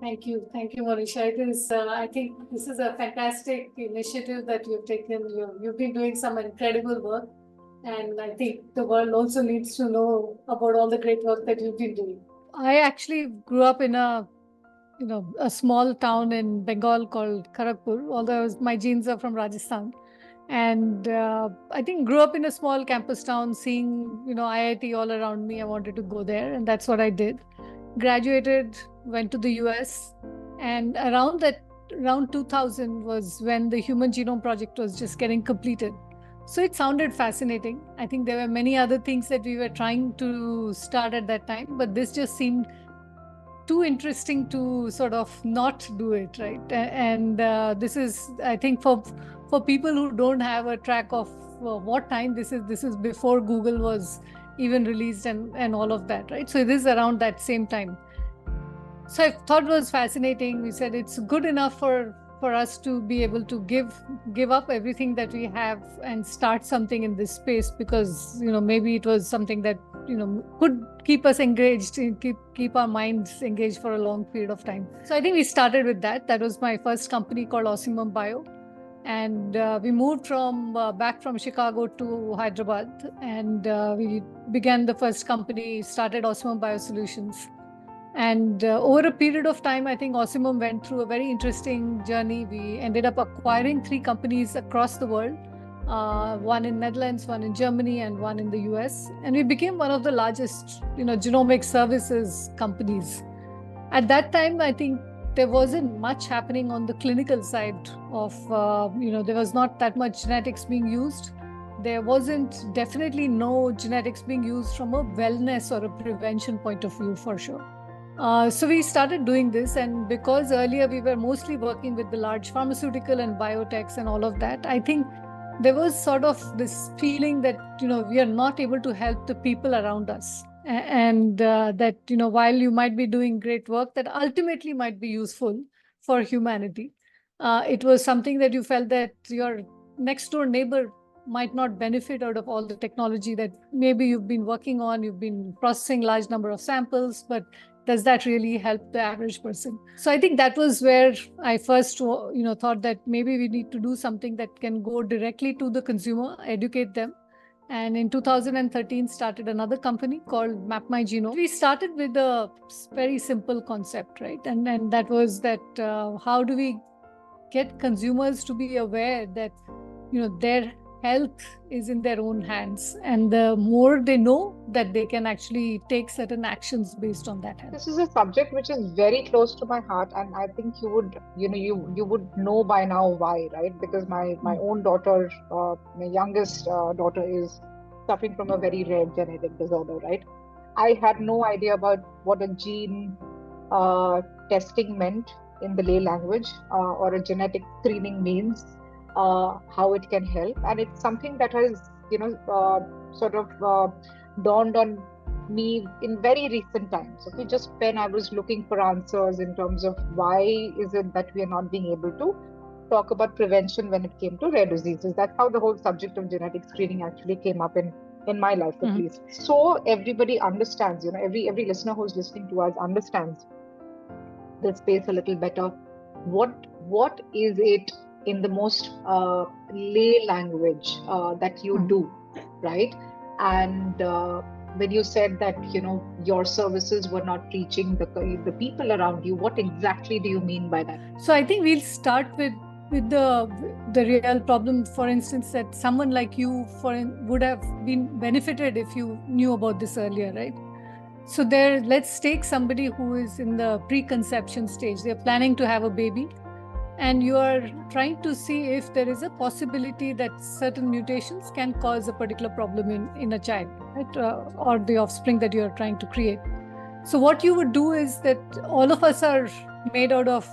Thank you, Monisha. I think this is a fantastic initiative that you've taken. You've been doing some incredible work, and I think the world also needs to know about all the great work that you've been doing. I actually grew up in a small town in Bengal called Kharagpur, although my genes are from Rajasthan. And I think grew up in a small campus town, seeing IIT all around me. I wanted to go there, and that's what I did. Graduated, went to the US, and around 2000 was when the Human Genome Project was just getting completed. So it sounded fascinating. I think there were many other things that we were trying to start at that time, but this just seemed too interesting to sort of not do it, right? And this is, I think, for people who don't have a track of what time this is. This is before Google was even released and all of that, right? So it is around that same time. So I thought it was fascinating. We said it's good enough for us to be able to give up everything that we have and start something in this space, because maybe it was something that could keep us engaged, keep our minds engaged for a long period of time. So I think we started with that. That was my first company, called Osmum Bio. And we moved back from Chicago to Hyderabad, and we began the first company, started Osmum Biosolutions. And over a period of time, I think Osmum went through a very interesting journey. We ended up acquiring 3 companies across the world, one in Netherlands, one in Germany, and one in the US. And we became one of the largest, genomic services companies. At that time, I think there wasn't much happening on the clinical side of, there was not that much genetics being used. There wasn't definitely no genetics being used from a wellness or a prevention point of view, for sure. So we started doing this, and because earlier we were mostly working with the large pharmaceutical and biotechs and all of that, I think there was sort of this feeling that, we are not able to help the people around us. And that, while you might be doing great work that ultimately might be useful for humanity, it was something that you felt that your next door neighbor might not benefit out of all the technology that maybe you've been working on. You've been processing large number of samples, but does that really help the average person? So I think that was where I first, thought that maybe we need to do something that can go directly to the consumer, educate them. And in 2013, started another company called Mapmygenome. We started with a very simple concept, right? And that was that how do we get consumers to be aware that, their health is in their own hands, and the more they know, that they can actually take certain actions based on that health. This is a subject which is very close to my heart, and I think you would, you would know by now why, right? Because my own daughter, my youngest daughter, is suffering from a very rare genetic disorder, right? I had no idea about what a gene testing meant in the lay language, or a genetic screening means, how it can help, and it's something that has, sort of dawned on me in very recent times. Okay, just when I was looking for answers in terms of why is it that we are not being able to talk about prevention when it came to rare diseases. That's how the whole subject of genetic screening actually came up in my life, at least. So everybody understands, every listener who's listening to us understands the space a little better. What is it in the most lay language that you do, right? And when you said that your services were not reaching the people around you, what exactly do you mean by that? So I think we'll start with the real problem. For instance, that someone like you would have been benefited if you knew about this earlier, right? So let's take somebody who is in the preconception stage. They're planning to have a baby, and you are trying to see if there is a possibility that certain mutations can cause a particular problem in a child, right? Or the offspring that you are trying to create. So what you would do is that all of us are made out of,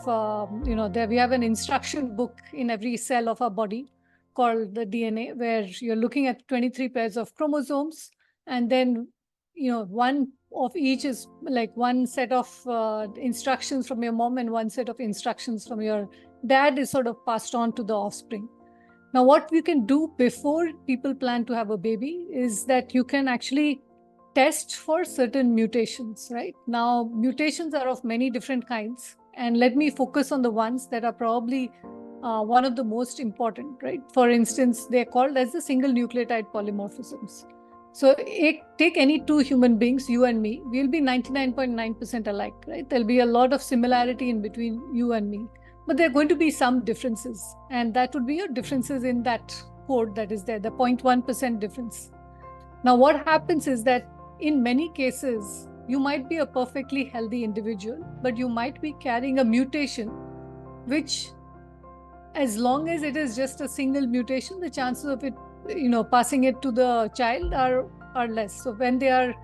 we have an instruction book in every cell of our body called the DNA, where you're looking at 23 pairs of chromosomes, and then, one of each is like one set of instructions from your mom and one set of instructions from your dad is sort of passed on to the offspring. Now, what we can do before people plan to have a baby is that you can actually test for certain mutations, right? Now, mutations are of many different kinds, And let me focus on the ones that are probably one of the most important, right? For instance, they're called as the single nucleotide polymorphisms. So take any two human beings, you and me, we'll be 99.9% alike, right? There'll be a lot of similarity in between you and me, but there are going to be some differences, and that would be your differences in that code that is there, the 0.1% difference. Now, what happens is that in many cases, you might be a perfectly healthy individual, but you might be carrying a mutation, which, as long as it is just a single mutation, the chances of it, passing it to the child are less. So when they are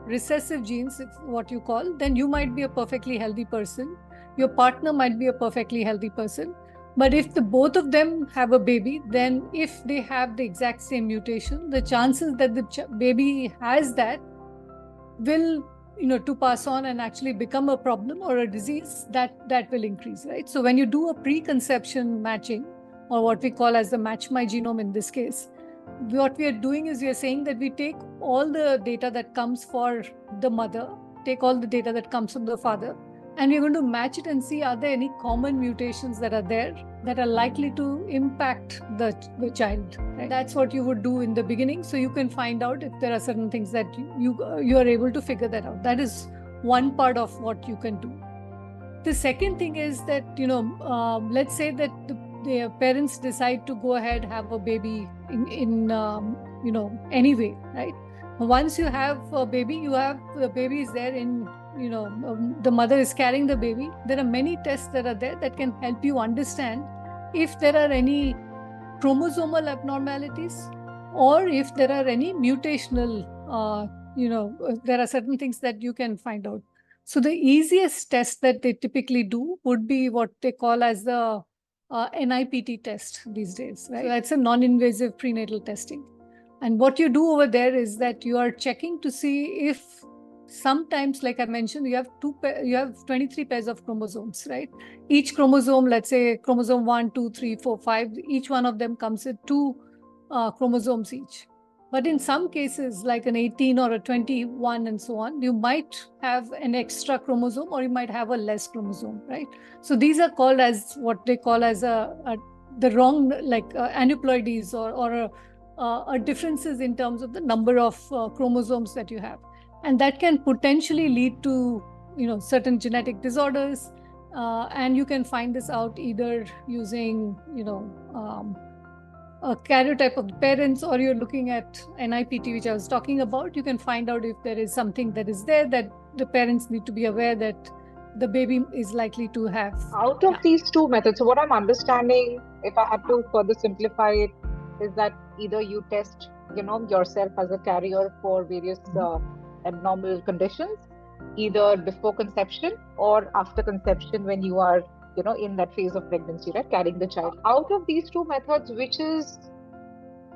recessive genes, if what you call, then you might be a perfectly healthy person. Your partner might be a perfectly healthy person. But if the both of them have a baby, then if they have the exact same mutation, the chances that the baby has that will, to pass on and actually become a problem or a disease, that will increase, right? So when you do a preconception matching, or what we call as the Mapmygenome in this case, what we are doing is we are saying that we take all the data that comes for the mother, take all the data that comes from the father, and we're going to match it and see, are there any common mutations that are there that are likely to impact the child, right? That's what you would do in the beginning, so you can find out if there are certain things that you are able to figure that out. That is one part of what you can do. The second thing is that, let's say that the parents decide to go ahead, have a baby in any way, right? Once you have a baby, you have the baby is there in, the mother is carrying the baby. There are many tests that are there that can help you understand if there are any chromosomal abnormalities, or if there are any mutational, there are certain things that you can find out. So the easiest test that they typically do would be what they call as the NIPT test these days, right? So that's a non-invasive prenatal testing. And what you do over there is that you are checking to see if sometimes, like I mentioned, you have 23 pairs of chromosomes, right? Each chromosome, let's say chromosome 1, 2, 3, 4, 5, each one of them comes with two chromosomes each. But in some cases, like an 18 or a 21 and so on, you might have an extra chromosome, or you might have a less chromosome, right? So these are called as what they call as the wrong, like aneuploidies, or differences in terms of the number of chromosomes that you have. And that can potentially lead to, certain genetic disorders. And you can find this out either using, a karyotype of the parents, or you're looking at NIPT, which I was talking about. You can find out if there is something that is there that the parents need to be aware that the baby is likely to have. Out of these two methods, so what I'm understanding, if I had to further simplify it, is that either you test, yourself as a carrier for various abnormal conditions, either before conception or after conception when you are, in that phase of pregnancy, right, carrying the child. Out of these two methods, which is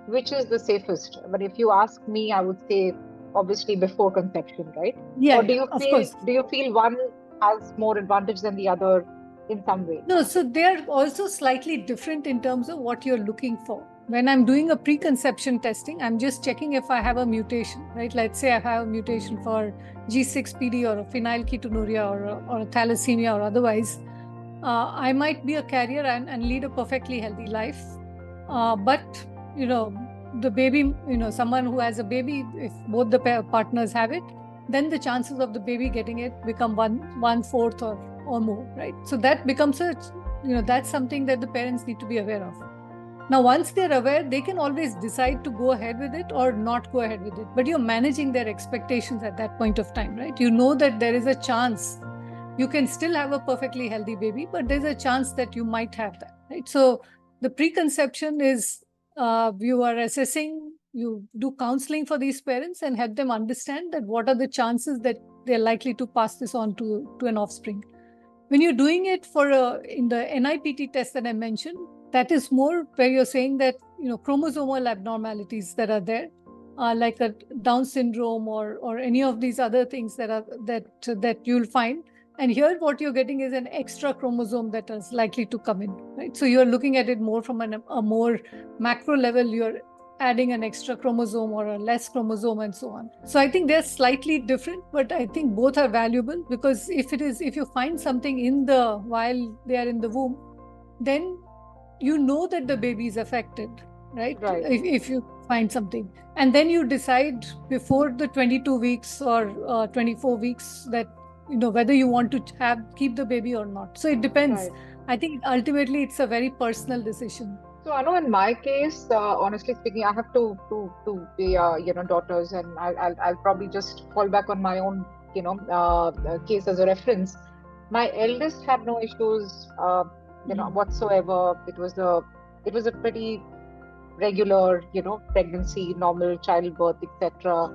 the safest? But if you ask me, I would say obviously before conception, right? Yeah, or do you of feel course. do you feel one has more advantage than the other in some way? No, so they're also slightly different in terms of what you're looking for. When I'm doing a preconception testing, I'm just checking if I have a mutation, right? Let's say I have a mutation for G6PD or a phenylketonuria or a thalassemia or otherwise. I might be a carrier and lead a perfectly healthy life. But, the baby, someone who has a baby, if both the partners have it, then the chances of the baby getting it become one fourth or more, right? So that becomes that's something that the parents need to be aware of. Now, once they're aware, they can always decide to go ahead with it or not go ahead with it. But you're managing their expectations at that point of time, right? You know that there is a chance you can still have a perfectly healthy baby, but there's a chance that you might have that, right? So the preconception is you are assessing, you do counseling for these parents and help them understand that what are the chances that they're likely to pass this on to an offspring. When you're doing it in the NIPT test that I mentioned, that is more where you're saying that, chromosomal abnormalities that are there, like a Down syndrome or any of these other things that you'll find. And here what you're getting is an extra chromosome that is likely to come in, right? So you're looking at it more from a more macro level. You're adding an extra chromosome or a less chromosome and so on. So I think they're slightly different, but I think both are valuable, because if you find something while they are in the womb, then you know that the baby is affected, right? Right. If you find something, and then you decide before the 22 weeks or 24 weeks that whether you want to keep the baby or not. So it depends. Right. I think ultimately it's a very personal decision. So I know in my case, honestly speaking, I have two daughters, and I'll probably just fall back on my own case as a reference. My eldest had no issues whatsoever. It was a pretty regular pregnancy, normal childbirth, etc.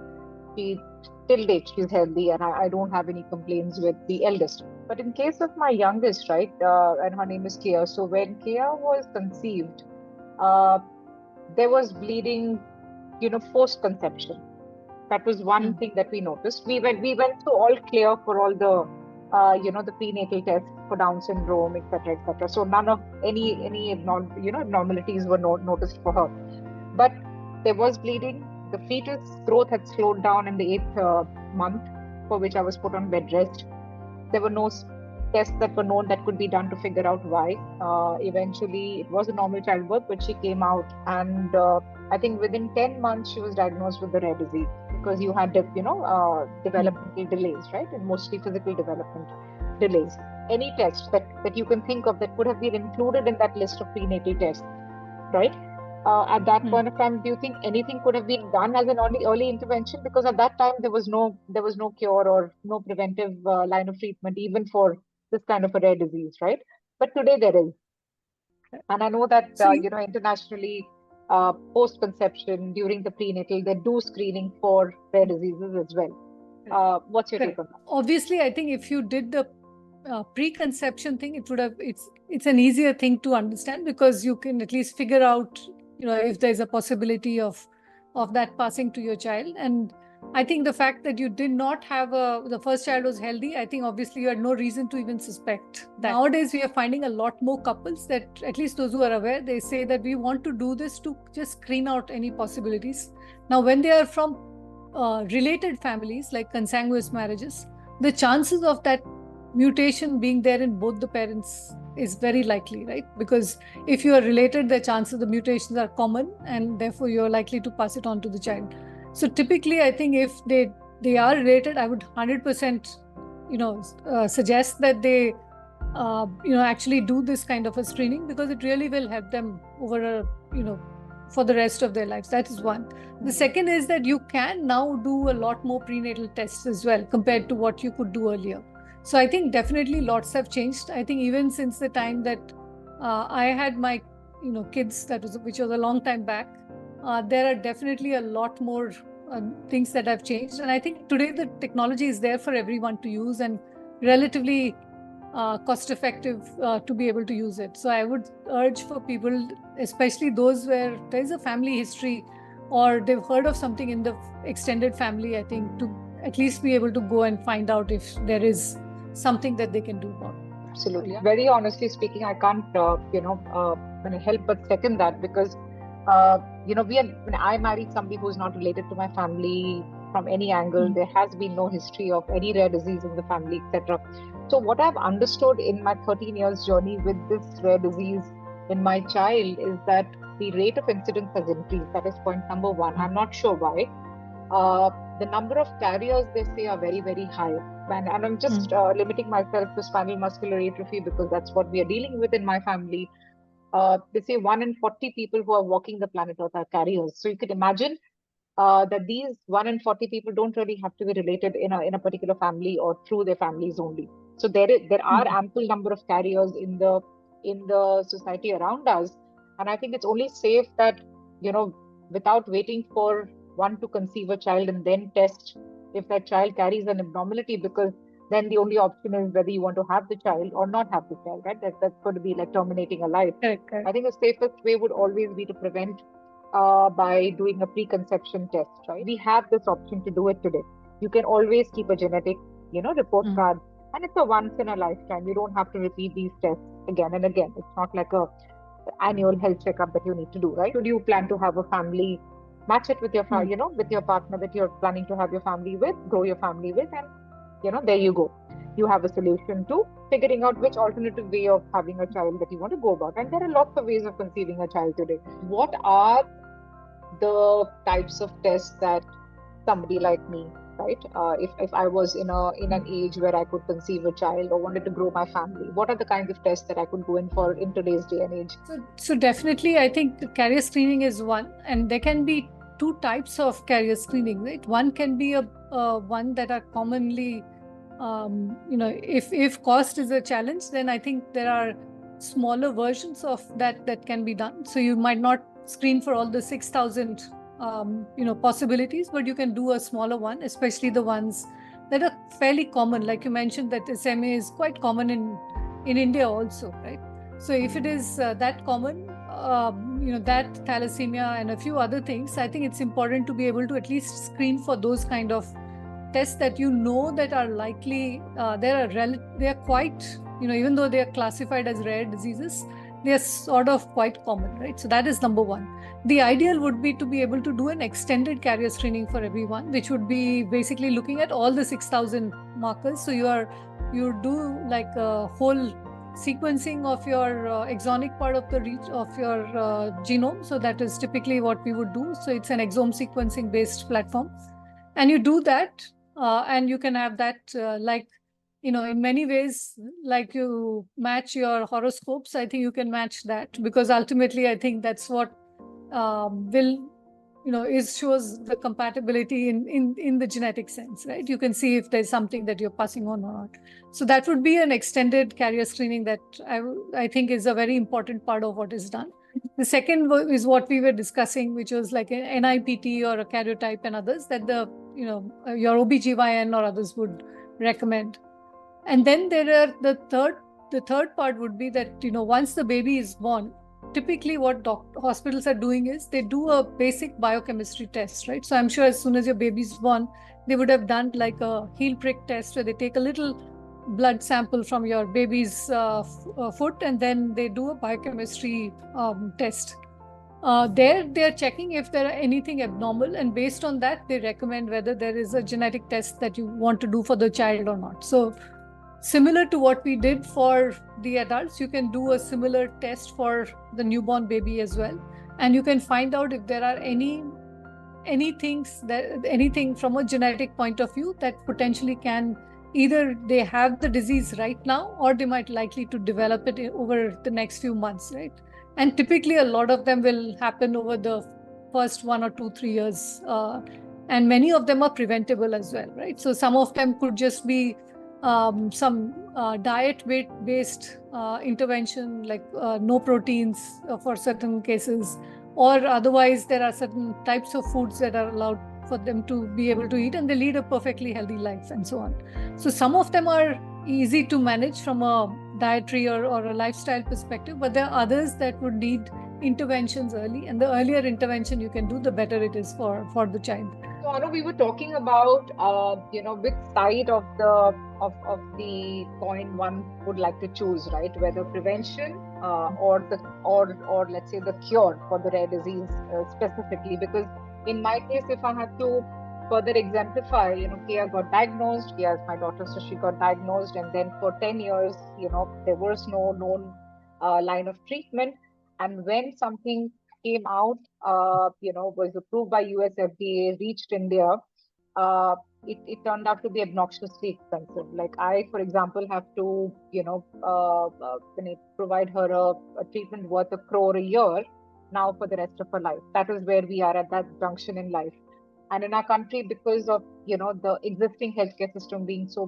She till date she's healthy, and I don't have any complaints with the eldest. But in case of my youngest, right, and her name is Kia. So when Kia was conceived, uh, there was bleeding, post conception. That was one thing that we noticed. We went through all clear for all the prenatal tests for Down syndrome, etc., etc. So none of any abnormalities were noticed for her. But there was bleeding. The fetus growth had slowed down in the eighth month, for which I was put on bed rest. There were no tests that were known that could be done to figure out why. Eventually, it was a normal childbirth, but she came out, and I think within 10 months, she was diagnosed with the rare disease, because you had, developmental delays, right? And mostly physical development delays. Any test that you can think of that could have been included in that list of prenatal tests, right? At that point of time, do you think anything could have been done as an early intervention? Because at that time there was no cure or no preventive line of treatment even for this kind of a rare disease, right? But today there is, and I know that So internationally, post-conception during the prenatal they do screening for rare diseases as well. What's your take on that? obviously, I think if you did the preconception thing, it's an easier thing to understand, because you can at least figure out if there's a possibility of that passing to your child. And I think the fact that you did not have the first child was healthy, I think obviously you had no reason to even suspect that. Nowadays we are finding a lot more couples that, at least those who are aware, they say that we want to do this to just screen out any possibilities. Now when they are from related families like consanguineous marriages, the chances of that mutation being there in both the parents is very likely, right? Because if you are related, the chances the mutations are common, and therefore you're likely to pass it on to the child. So typically, I think if they are related, I would 100% suggest that they actually do this kind of a screening, because it really will help them over for the rest of their lives. That is one. The second is that you can now do a lot more prenatal tests as well compared to what you could do earlier. So I think definitely lots have changed. I think even since the time that I had my kids, which was a long time back, there are definitely a lot more things that have changed. And I think today the technology is there for everyone to use, and relatively cost effective to be able to use it. So I would urge for people, especially those where there is a family history or they've heard of something in the extended family, I think, to at least be able to go and find out if there is something that they can do about it. Absolutely. Very honestly speaking, I can't, help but second that, because, when I married somebody who's not related to my family from any angle. There has been no history of any rare disease in the family, etc. So what I've understood in my 13 years journey with this rare disease in my child is that the rate of incidence has increased. That is point number one. I'm not sure why. The number of carriers, they say, are very, very high. And I'm just limiting myself to spinal muscular atrophy because that's what we are dealing with in my family. They say 1 in 40 people who are walking the planet Earth are carriers. So you could imagine that these 1 in 40 people don't really have to be related in a particular family or through their families only. So there are ample number of carriers in the society around us. And I think it's only safe that, without waiting for one to conceive a child and then test if that child carries an abnormality, because then the only option is whether you want to have the child or not have the child, right? That's going to be like terminating a life. Correct. I think the safest way would always be to prevent by doing a preconception test, right? We have this option to do it today. You can always keep a genetic, report card, and it's a once in a lifetime. You don't have to repeat these tests again and again. It's not like a annual health checkup that you need to do, right? Should you plan to have a family match it with your, Mm. with your partner that you're planning to have your family with, grow your family with, and there you go. You have a solution to figuring out which alternative way of having a child that you want to go about. And there are lots of ways of conceiving a child today. What are the types of tests that somebody like me, right? If I was in an age where I could conceive a child or wanted to grow my family, what are the kinds of tests that I could go in for in today's day and age? So definitely, I think the carrier screening is one, and there can be two types of carrier screening, right? One can be a one that are commonly, if cost is a challenge, then I think there are smaller versions of that can be done. So you might not screen for all the 6,000 possibilities, but you can do a smaller one, especially the ones that are fairly common. Like you mentioned, that SMA is quite common in India also, right? So if it is that common, that thalassemia and a few other things, I think it's important to be able to at least screen for those kind of tests that that are likely. They are quite, even though they are classified as rare diseases, they are sort of quite common, right? So that is number one. The ideal would be to be able to do an extended carrier screening for everyone, which would be basically looking at all the 6,000 markers. So you do like a whole sequencing of your exonic part of your genome. So that is typically what we would do. So it's an exome sequencing based platform, and you do that, and you can have that in many ways, like you match your horoscopes. I think you can match that, because ultimately I think that's what will shows the compatibility in the genetic sense, right? You can see if there's something that you're passing on or not. So that would be an extended carrier screening that I think is a very important part of what is done. The second is what we were discussing, which was like an NIPT or a karyotype and others that your OBGYN or others would recommend. And then there are the third part would be that once the baby is born, typically what hospitals are doing is they do a basic biochemistry test, right? So I'm sure as soon as your baby is born, they would have done like a heel prick test where they take a little blood sample from your baby's foot, and then they do a biochemistry test. There they are checking if there are anything abnormal, and based on that they recommend whether there is a genetic test that you want to do for the child or not. So similar to what we did for the adults, you can do a similar test for the newborn baby as well, and you can find out if there are anything from a genetic point of view that potentially can, either they have the disease right now or they might likely to develop it over the next few months, right? And typically a lot of them will happen over the first 1 or 2 3 years, and many of them are preventable as well, right? So some of them could just be some diet based intervention, like no proteins for certain cases, or otherwise there are certain types of foods that are allowed for them to be able to eat, and they lead a perfectly healthy life and so on. So some of them are easy to manage from a dietary or a lifestyle perspective, but there are others that would need interventions early, and the earlier intervention you can do, the better it is for the child. So, Anu, we were talking about, which side of the coin one would like to choose, right? Whether prevention or let's say the cure for the rare disease specifically. Because in my case, if I had to further exemplify, Kia got diagnosed. Kia is my daughter, so she got diagnosed, and then for 10 years, there was no known line of treatment. And when something came out, was approved by US FDA, reached India, uh, it turned out to be obnoxiously expensive. Like I, for example, have to, provide her a treatment worth 1 crore a year now for the rest of her life. That is where we are at that junction in life. And in our country, because of, the existing healthcare system being so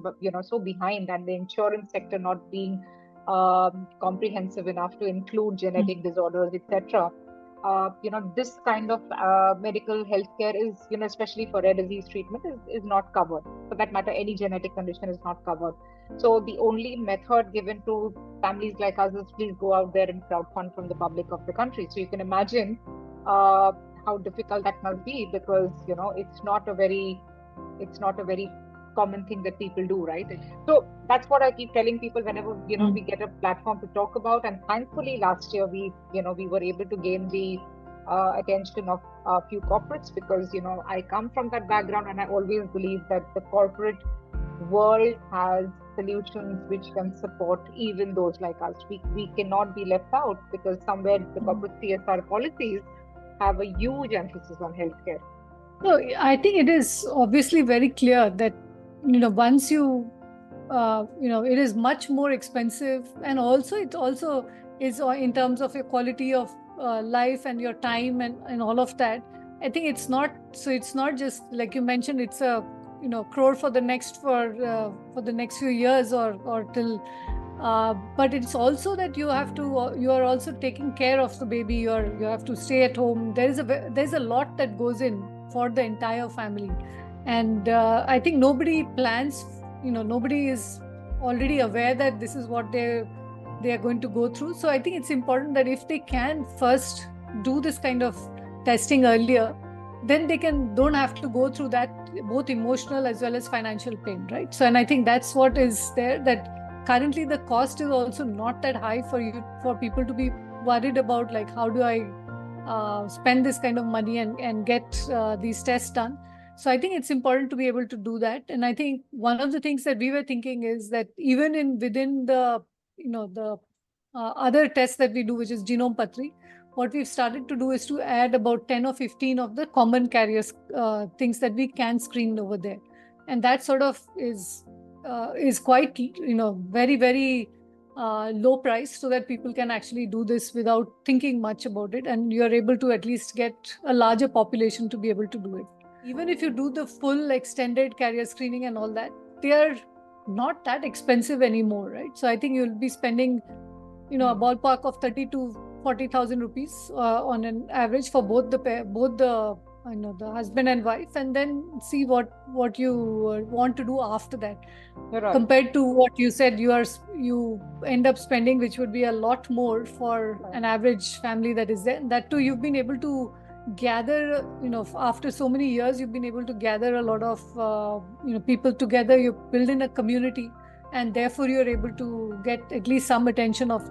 behind, and the insurance sector not being comprehensive enough to include genetic disorders, etc. This kind of medical healthcare is, especially for rare disease treatment, is not covered. For that matter, any genetic condition is not covered. So the only method given to families like us is please go out there and crowdfund from the public of the country. So you can imagine how difficult that must be, because it's not a very common thing that people do, right? So that's what I keep telling people whenever we get a platform to talk about. And thankfully last year we were able to gain the attention of a few corporates, because I come from that background, and I always believe that the corporate world has solutions which can support even those like us. We cannot be left out, because somewhere the corporate CSR policies have a huge emphasis on healthcare. So I think it is obviously very clear that once you it is much more expensive, and also it also is in terms of your quality of life and your time and all of that. I think it's not just like you mentioned, it's a crore for the next few years or till but it's also that you are also taking care of the baby. You have to stay at home. There's a lot that goes in for the entire family, and I think nobody plans. Nobody is already aware that this is what they are going to go through. So I think it's important that if they can first do this kind of testing earlier, then they don't have to go through that both emotional as well as financial pain, right? So, and I think that's what is there, that currently the cost is also not that high for people to be worried about, like, how do I spend this kind of money and get these tests done. So I think it's important to be able to do that. And I think one of the things that we were thinking is that even within the other tests that we do, which is genome patri, what we've started to do is to add about 10 or 15 of the common carriers, things that we can screen over there. And that sort of is quite very, very low price, so that people can actually do this without thinking much about it, and you're able to at least get a larger population to be able to do it. Even if you do the full extended carrier screening and all that, they are not that expensive anymore, right? So I think you'll be spending a ballpark of 30 to 40,000 rupees on an average for both the husband and wife, and then see what you want to do after that. Right. Compared to what you said, you end up spending, which would be a lot more for an average family that is there. And that too, you've been able to gather, after so many years, you've been able to gather a lot of people together. You build in a community, and therefore you're able to get at least some attention of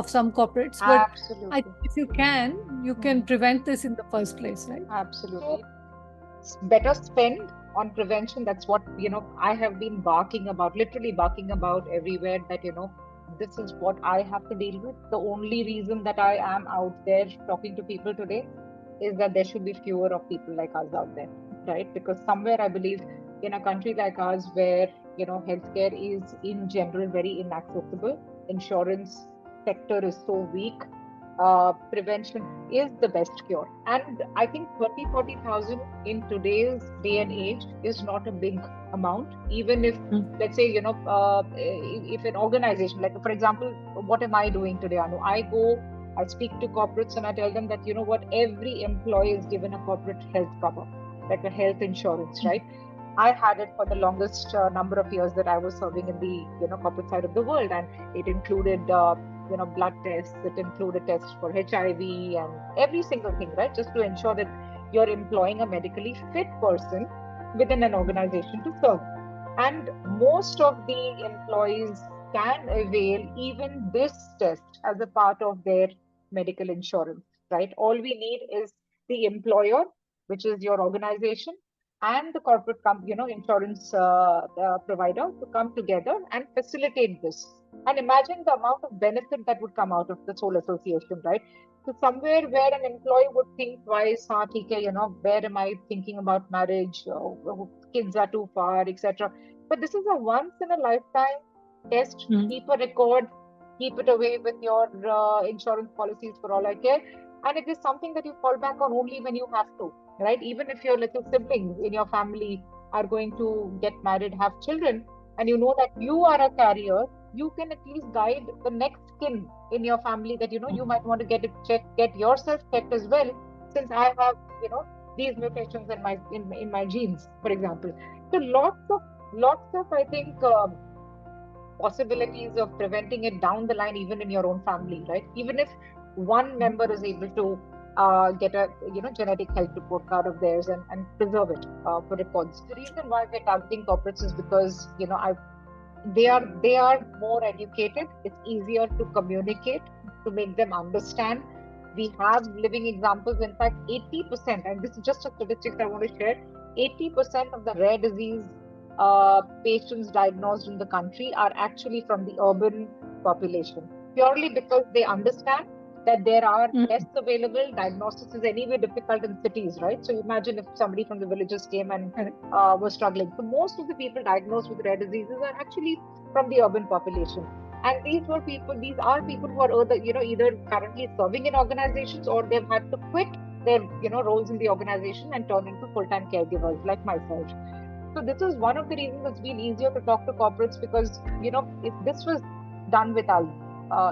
some corporates. But Absolutely. if you can prevent this in the first place, right? Absolutely. So, better spend on prevention. That's what I have been literally barking about everywhere, that this is what I have to deal with. The only reason that I am out there talking to people today is that there should be fewer of people like us out there, right? Because somewhere I believe, in a country like ours, where healthcare is in general very inaccessible, insurance sector is so weak, prevention is the best cure. And I think 30,000-40,000 in today's day and age is not a big amount. Even if, let's say, if an organization, like for example, what am I doing today, Anu? I speak to corporates and I tell them that, every employee is given a corporate health cover, like a health insurance, right? I had it for the longest number of years that I was serving in the corporate side of the world, and it included blood tests, it included tests for HIV and every single thing, right? Just to ensure that you're employing a medically fit person within an organization to serve. And most of the employees can avail even this test as a part of their medical insurance, right? All we need is the employer, which is your organization, and the corporate insurance provider to come together and facilitate this. And imagine the amount of benefit that would come out of this whole association, right? So somewhere where an employee would think twice, where am I thinking about marriage? Kids are too far, etc. But this is a once in a lifetime test. Keep a record, keep it away with your insurance policies for all I care. And it is something that you fall back on only when you have to, right? Even if your little siblings in your family are going to get married, have children, and you know that you are a carrier, you can at least guide the next kin in your family that you might want to get it checked, get yourself checked as well, since I have these mutations in my genes, for example. So lots of I think possibilities of preventing it down the line, even in your own family, right? Even if one member is able to get a genetic health report card of theirs and preserve it for records. The reason why we're targeting corporates is because they are more educated. It's easier to communicate, to make them understand We have living examples. In fact, 80%, and this is just a statistic I want to share, 80% of the rare disease patients diagnosed in the country are actually from the urban population, purely because they understand that there are tests available. Diagnostics is anyway difficult in cities, right? So imagine if somebody from the villages came and was struggling. So most of the people diagnosed with rare diseases are actually from the urban population. And these are people who are either currently serving in organizations, or they've had to quit their roles in the organization and turn into full-time caregivers like myself. So this is one of the reasons it's been easier to talk to corporates, because if this was done with us,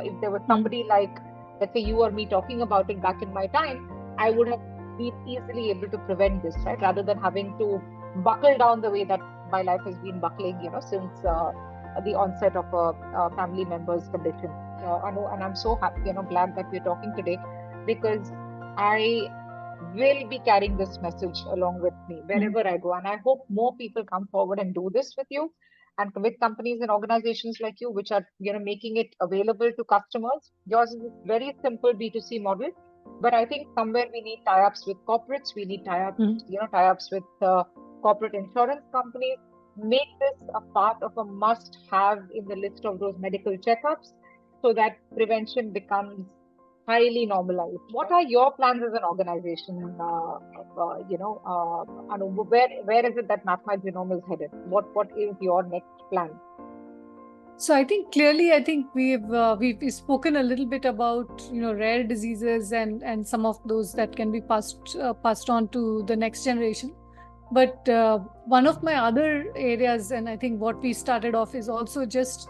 if there was somebody like, let's say, you or me talking about it back in my time, I would have been easily able to prevent this, right? Rather than having to buckle down the way that my life has been buckling, since the onset of a family member's condition. Anu, and I'm so happy, glad that we're talking today, because I will be carrying this message along with me wherever I go. And I hope more people come forward and do this with you, and with companies and organizations like you, which are making it available to customers. Yours is a very simple B2C model, but I think somewhere we need tie-ups with corporates. We need tie-ups with corporate insurance companies. Make this a part of a must-have in the list of those medical checkups, so that prevention becomes highly normalized. What are your plans as an organization? Anu, where is it that Mapmygenome is headed? What is your next plan? So I think clearly, we've spoken a little bit about rare diseases and some of those that can be passed on to the next generation. But one of my other areas, and I think what we started off, is also just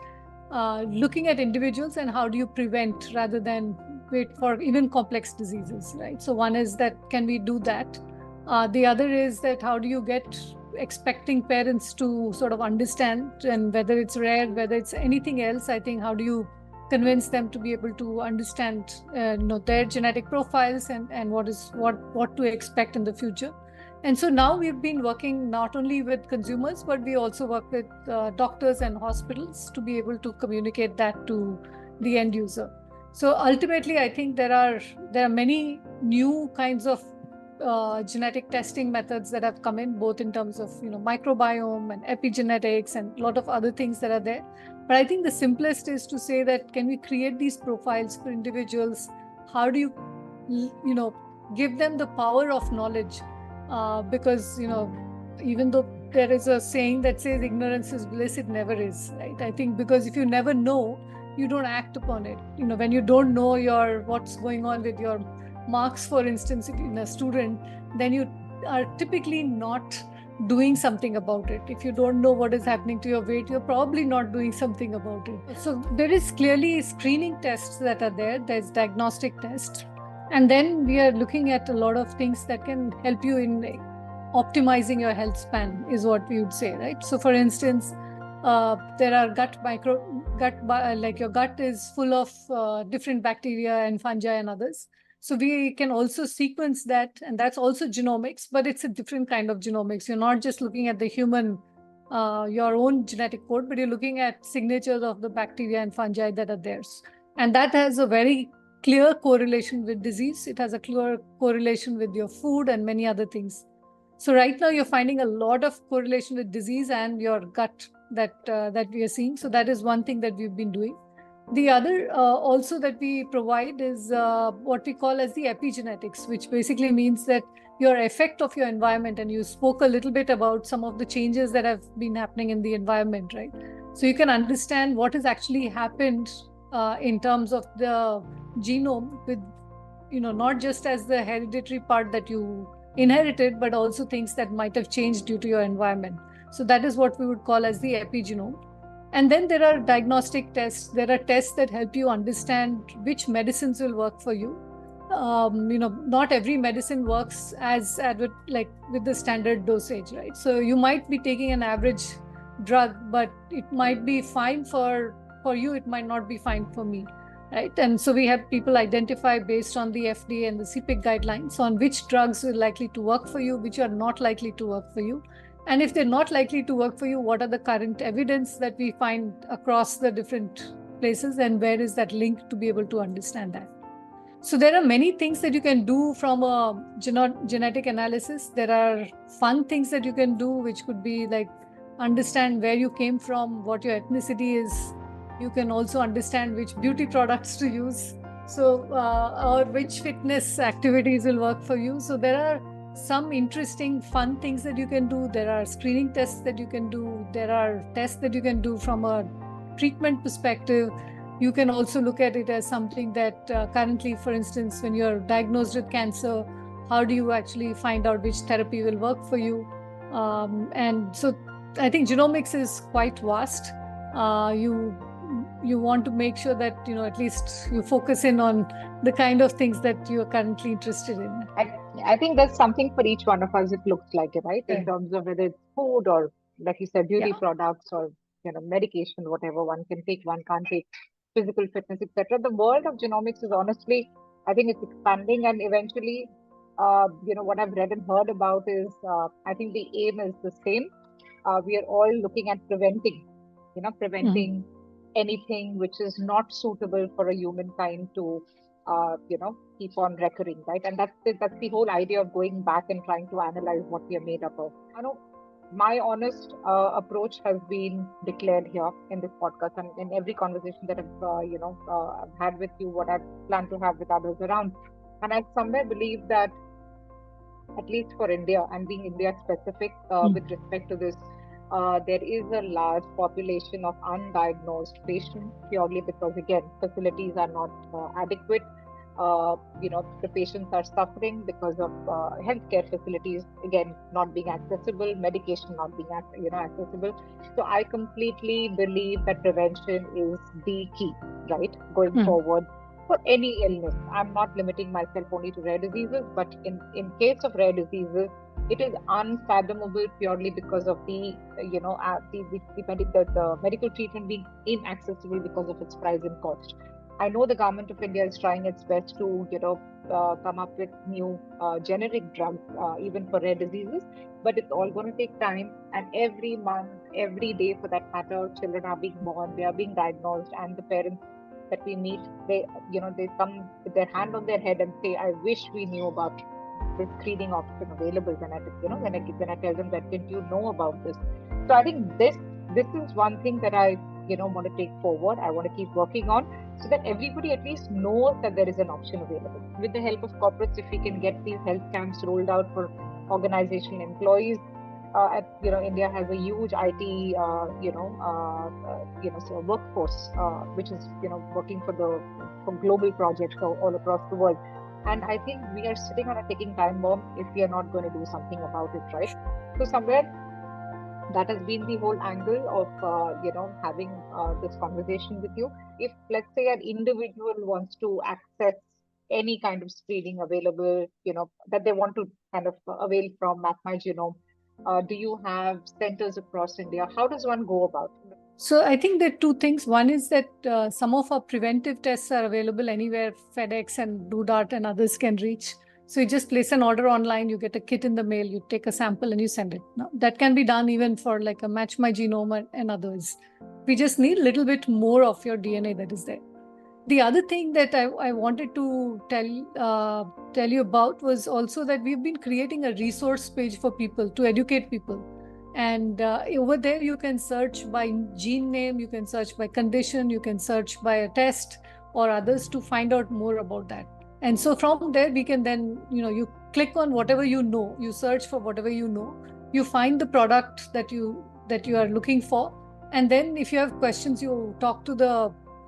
looking at individuals and how do you prevent rather than wait for even complex diseases, right? So one is that, can we do that? The other is that how do you get expecting parents to sort of understand, and whether it's rare, whether it's anything else, I think how do you convince them to be able to understand their genetic profiles and what to expect in the future. And so now we've been working not only with consumers, but we also work with doctors and hospitals to be able to communicate that to the end user. So ultimately, I think there are many new kinds of genetic testing methods that have come in, both in terms of microbiome and epigenetics and a lot of other things that are there. But I think the simplest is to say that, can we create these profiles for individuals? How do you give them the power of knowledge? Because even though there is a saying that says ignorance is bliss, it never is, right? I think because if you never know, you don't act upon it. When you don't know what's going on with your marks, for instance, if you're a student, then you are typically not doing something about it. If you don't know what is happening to your weight, you're probably not doing something about it. So there is clearly screening tests that are there. There's diagnostic tests. And then we are looking at a lot of things that can help you in optimizing your health span, is what we would say, right? So for instance, there are like your gut is full of different bacteria and fungi and others. So we can also sequence that, and that's also genomics, but it's a different kind of genomics. You're not just looking at the human, your own genetic code, but you're looking at signatures of the bacteria and fungi that are there. And that has a very clear correlation with disease. It has a clear correlation with your food and many other things. So right now you're finding a lot of correlation with disease and your gut that we are seeing. So that is one thing that we've been doing. The other also that we provide is what we call as the epigenetics, which basically means that your effect of your environment, and you spoke a little bit about some of the changes that have been happening in the environment, right? So you can understand what has actually happened in terms of the genome, with not just as the hereditary part that you inherited, but also things that might have changed due to your environment. So that is what we would call as the epigenome. And then there are diagnostic tests. There are tests that help you understand which medicines will work for you. Not every medicine works with the standard dosage, right? So you might be taking an average drug, but it might be fine for you. It might not be fine for me, right? And so we have people identify based on the FDA and the CPIC guidelines on which drugs are likely to work for you, which are not likely to work for you. And if they're not likely to work for you, what are the current evidence that we find across the different places, and where is that link to be able to understand that? So there are many things that you can do from a genetic analysis. There are fun things that you can do, which could be like understand where you came from, what your ethnicity is. You can also understand which beauty products to use. So, or which fitness activities will work for you. So there are some interesting, fun things that you can do. There are screening tests that you can do. There are tests that you can do from a treatment perspective. You can also look at it as something that currently, for instance, when you're diagnosed with cancer, how do you actually find out which therapy will work for you? And so I think genomics is quite vast. You want to make sure that, at least you focus in on the kind of things that you are currently interested in. I think there's something for each one of us, it looks like, right? In Right. terms of whether it's food or, like you said, beauty Yeah. products or, medication, whatever one can take, one can't take, physical fitness, etc. The world of genomics is honestly, I think it's expanding, and eventually, what I've read and heard about is, I think the aim is the same. We are all looking at preventing anything which is not suitable for a humankind to, keep on recurring, right? And that's the whole idea of going back and trying to analyze what we are made up of. I know my honest approach has been declared here in this podcast and in every conversation that I've had with you, what I plan to have with others around. And I somewhere believe that, at least for India and being India specific with respect to this, there is a large population of undiagnosed patients purely because, again, facilities are not adequate. The patients are suffering because of healthcare facilities, again, not being accessible, medication not being accessible. So I completely believe that prevention is the key, right, going forward for any illness. I'm not limiting myself only to rare diseases, but in case of rare diseases, it is unfathomable purely because of the medical treatment being inaccessible because of its price and cost. I know the government of India is trying its best to come up with new generic drugs even for rare diseases, but it's all going to take time. And every month, every day for that matter, children are being born, they are being diagnosed, and the parents that we meet, they come with their hand on their head and say, I wish we knew about this screening option available. When I tell them that, didn't you know about this? So I think this is one thing that I want to take forward. I want to keep working on, so that everybody at least knows that there is an option available. With the help of corporates, if we can get these health camps rolled out for organizational employees, India has a huge IT, workforce, which is, working for global projects all across the world. And I think we are sitting on a ticking time bomb if we are not going to do something about it, right? So somewhere that has been the whole angle of, having this conversation with you. If, let's say, an individual wants to access any kind of screening available, that they want to kind of avail from Mapmygenome, do you have centers across India? How does one go about it? So I think there are two things. One is that some of our preventive tests are available anywhere FedEx and Blue Dart and others can reach. So you just place an order online, you get a kit in the mail, you take a sample and you send it. Now, that can be done even for like a Mapmygenome and others. We just need a little bit more of your DNA that is there. The other thing that I wanted to tell you about was also that we've been creating a resource page for people to educate people. And over there, you can search by gene name, you can search by condition, you can search by a test or others to find out more about that. And so from there, we can then, you click on whatever you know, you search for whatever you know, you find the product that you are looking for. And then if you have questions, you talk to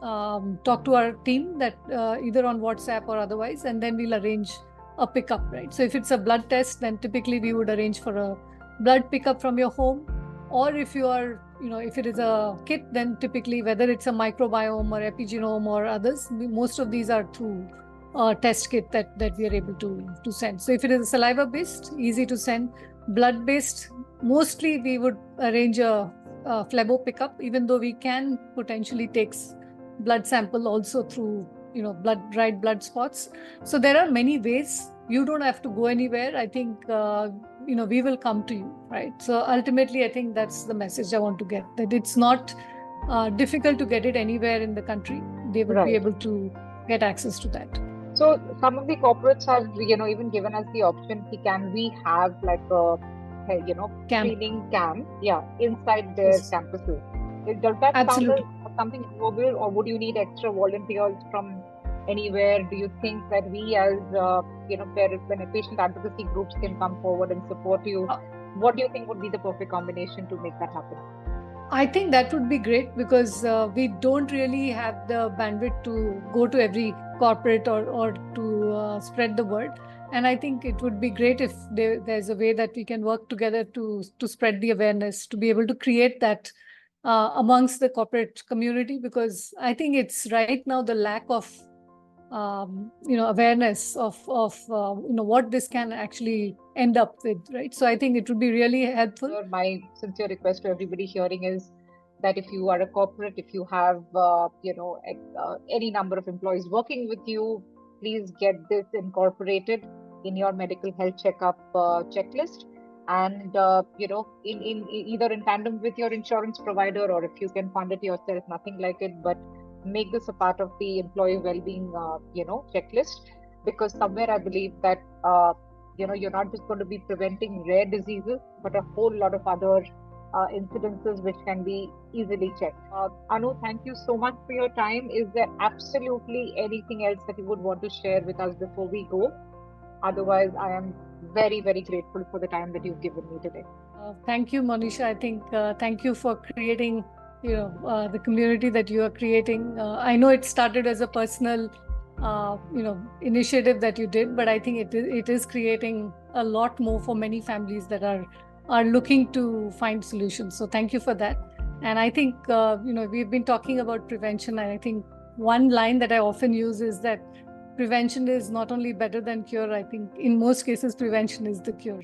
our team that either on WhatsApp or otherwise, and then we'll arrange a pickup, right? So if it's a blood test, then typically we would arrange for a blood pickup from your home. Or if you are, if it is a kit, then typically whether it's a microbiome or epigenome or others, most of these are through a test kit that we are able to send. So if it is a saliva based, easy to send. Blood based, mostly we would arrange a phlebo pickup, even though we can potentially take blood sample also through dried blood spots. So there are many ways. You don't have to go anywhere. I think we will come to you, right? So ultimately, I think that's the message I want to get, that it's not difficult to get it anywhere in the country. They would be able to get access to that. So some of the corporates have, even given us the option, can we have like a, Camp. training camp, yeah, inside their Yes, campuses? Does that sound absolutely. as something doable, or would you need extra volunteers from anywhere? Do you think that we as, patient advocacy groups can come forward and support you? What do you think would be the perfect combination to make that happen? I think that would be great because we don't really have the bandwidth to go to every corporate or to spread the word. And I think it would be great if there's a way that we can work together to spread the awareness, to be able to create that amongst the corporate community, because I think it's right now the lack of awareness of what this can actually end up with, right? So I think it would be really helpful. My sincere request to everybody hearing is that if you are a corporate, if you have any number of employees working with you, please get this incorporated in your medical health checkup checklist, and either in tandem with your insurance provider, or if you can fund it yourself, nothing like it, but make this a part of the employee well-being checklist, because somewhere I believe that you're not just going to be preventing rare diseases, but a whole lot of other incidences which can be easily checked. Anu, thank you so much for your time. Is there absolutely anything else that you would want to share with us before we go? Otherwise, I am very, very grateful for the time that you've given me today. Thank you, Monisha. I think thank you for creating, the community that you are creating. I know it started as a personal, initiative that you did, but I think it is creating a lot more for many families that are looking to find solutions. So thank you for that. And I think we've been talking about prevention, and I think one line that I often use is that prevention is not only better than cure. I think in most cases prevention is the cure.